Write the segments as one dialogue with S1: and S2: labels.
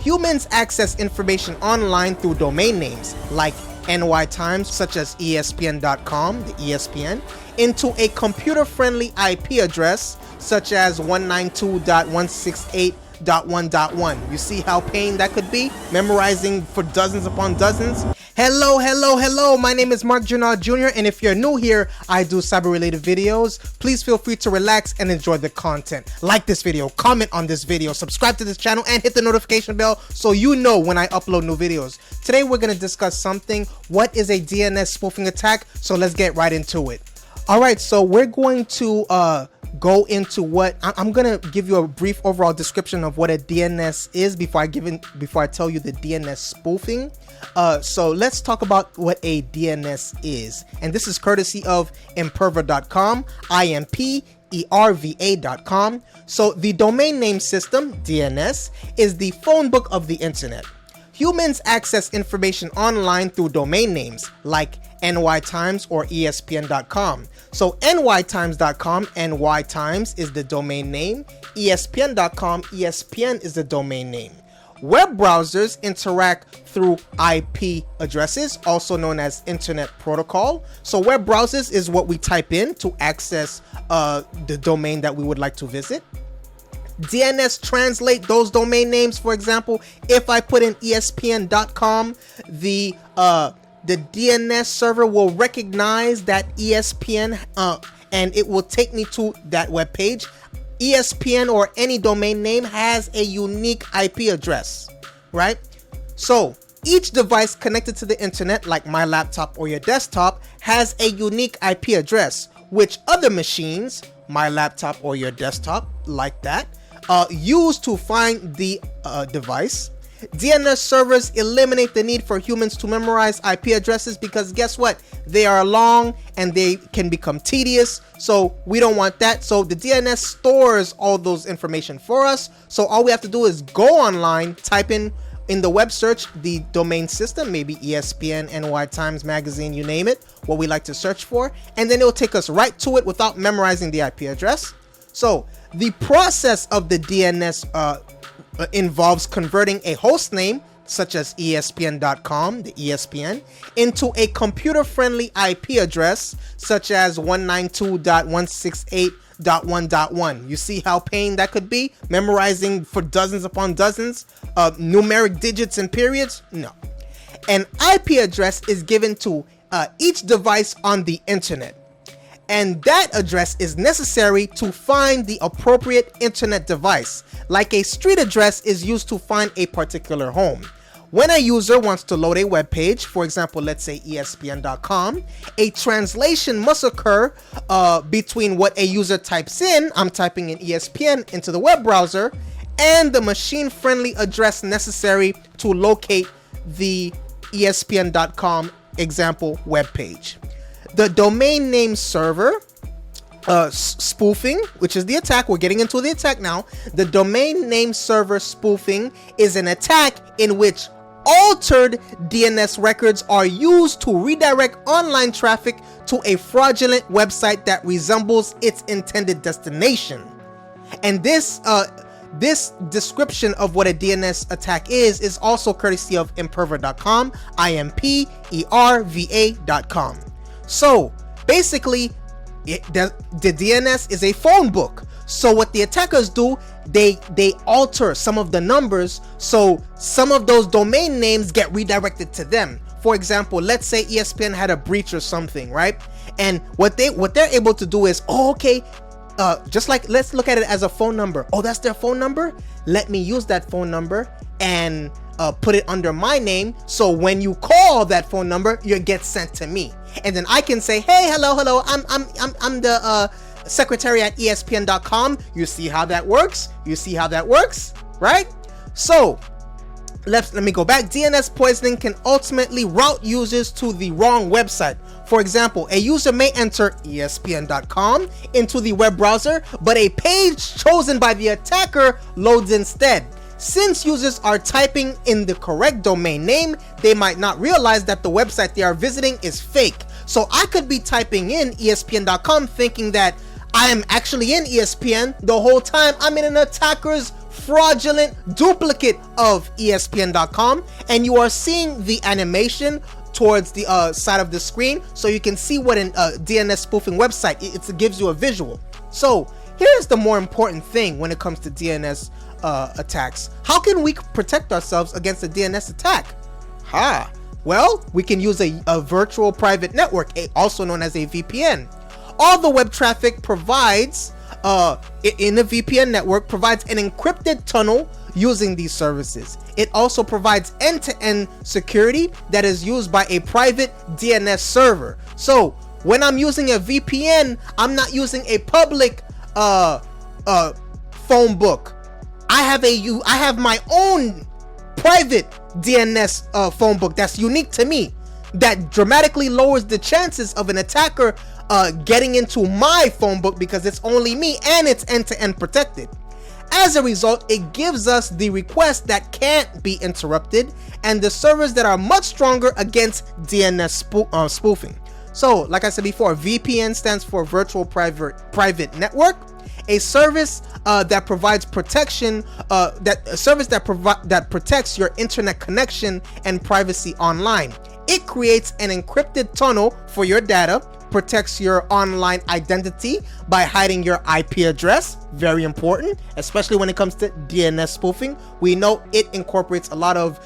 S1: Humans access information online through domain names like NY Times, such as ESPN.com, the ESPN, into a computer-friendly IP address such as 192.168.1.1. You see how pain that could be? Memorizing for dozens upon dozens? Hello, my name is Marc Drouinaud Jr, and if you're new here, I do cyber-related videos. Please feel free to relax and enjoy the content. Like this video, comment on this video, subscribe to this channel, and hit the notification bell so you know when I upload new videos. Today we're going to discuss something. What is a DNS spoofing attack? So let's get right into it. Alright, so we're going to go into what I'm gonna give you a brief overall description of what a DNS is before I tell you the DNS spoofing. So let's talk about what a DNS is, and this is courtesy of imperva.com, imperva.com. So the domain name system, DNS, is the phone book of the internet. Humans access information online through domain names like NY Times or ESPN.com. So nytimes.com, NY Times is the domain name. ESPN.com, ESPN is the domain name. Web browsers interact through IP addresses, also known as Internet Protocol. So web browsers is what we type in to access the domain that we would like to visit. DNS translate those domain names. For example, if I put in ESPN.com, the DNS server will recognize that ESPN and it will take me to that web page. ESPN or any domain name has a unique IP address, right? So each device connected to the internet, like my laptop or your desktop, has a unique IP address, which other machines, my laptop or your desktop, like that, use to find the device. DNS servers eliminate the need for humans to memorize IP addresses because guess what? They are long and they can become tedious, so we don't want that. So the DNS stores all those information for us. So all we have to do is go online, type in the web search the domain system, maybe ESPN, NY Times, magazine, you name it, what we like to search for, and then it will take us right to it without memorizing the IP address. So the process of the DNS involves converting a host name, such as ESPN.com, the ESPN, into a computer-friendly IP address, such as 192.168.1.1. You see how pain that could be? Memorizing for dozens upon dozens of numeric digits and periods? No. An IP address is given to each device on the internet, and that address is necessary to find the appropriate internet device, like a street address is used to find a particular home. When a user wants to load a web page, for example, let's say ESPN.com, a translation must occur between what a user types in, I'm typing in ESPN into the web browser, and the machine-friendly address necessary to locate the ESPN.com example web page. The domain name server spoofing, which is the attack, we're getting into the attack now. The domain name server spoofing is an attack in which altered DNS records are used to redirect online traffic to a fraudulent website that resembles its intended destination. And this description of what a DNS attack is also courtesy of imperva.com, imperva.com. So basically, the DNS is a phone book. So what the attackers do, they alter some of the numbers, so some of those domain names get redirected to them. For example, let's say ESPN had a breach or something, right? And what they're able to do is, just like, let's look at it as a phone number. Oh, that's their phone number? Let me use that phone number and put it under my name, so when you call that phone number, you get sent to me, and then I can say, hey, hello, I'm the secretary at ESPN.com. You see how that works? Right? So let me go back. DNS poisoning can ultimately route users to the wrong website. For example, a user may enter ESPN.com into the web browser, but a page chosen by the attacker loads instead. Since users are typing in the correct domain name, they might not realize that the website they are visiting is fake. So I could be typing in ESPN.com thinking that I am actually in ESPN. The whole time I'm in an attacker's fraudulent duplicate of ESPN.com, and you are seeing the animation towards the side of the screen, so you can see what a DNS spoofing website, it gives you a visual. So here's the more important thing when it comes to DNS attacks. How can we protect ourselves against a DNS attack? Well, we can use a virtual private network, also known as a VPN. All the web traffic provides in the VPN network provides an encrypted tunnel using these services. It also provides end-to-end security that is used by a private DNS server. So when I'm using a VPN, I'm not using a public phone book. I have my own private DNS phone book that's unique to me, that dramatically lowers the chances of an attacker getting into my phone book because it's only me and it's end-to-end protected. As a result, it gives us the requests that can't be interrupted and the servers that are much stronger against DNS spoofing. So, like I said before, VPN stands for Virtual Private Network, a service that provides protection, that protects your internet connection and privacy online. It creates an encrypted tunnel for your data, protects your online identity by hiding your IP address, very important, especially when it comes to DNS spoofing. We know it incorporates a lot of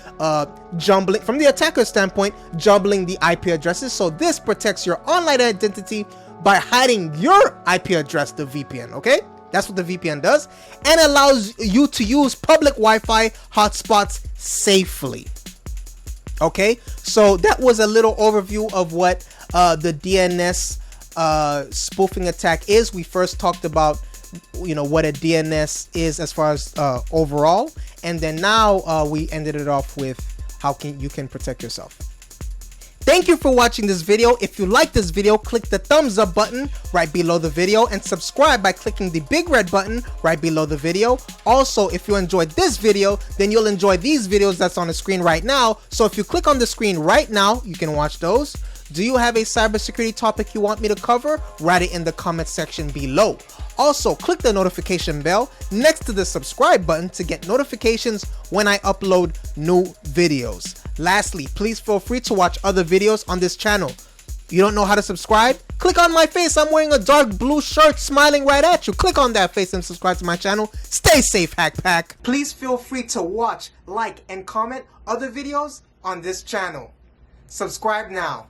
S1: jumbling, from the attacker standpoint, jumbling the IP addresses. So this protects your online identity by hiding your IP address, the VPN, okay? That's what the VPN does, and allows you to use public Wi-Fi hotspots safely. Okay, so that was a little overview of what the DNS spoofing attack is. We first talked about, what a DNS is as far as overall, and then now we ended it off with how you can protect yourself. Thank you for watching this video. If you like this video, click the thumbs up button right below the video and subscribe by clicking the big red button right below the video. Also, if you enjoyed this video, then you'll enjoy these videos that's on the screen right now. So if you click on the screen right now, you can watch those. Do you have a cybersecurity topic you want me to cover? Write it in the comment section below. Also, click the notification bell next to the subscribe button to get notifications when I upload new videos. Lastly, please feel free to watch other videos on this channel. You don't know how to subscribe? Click on my face. I'm wearing a dark blue shirt smiling right at you. Click on that face and subscribe to my channel. Stay safe, HackPack. Please feel free to watch, like, and comment other videos on this channel. Subscribe now.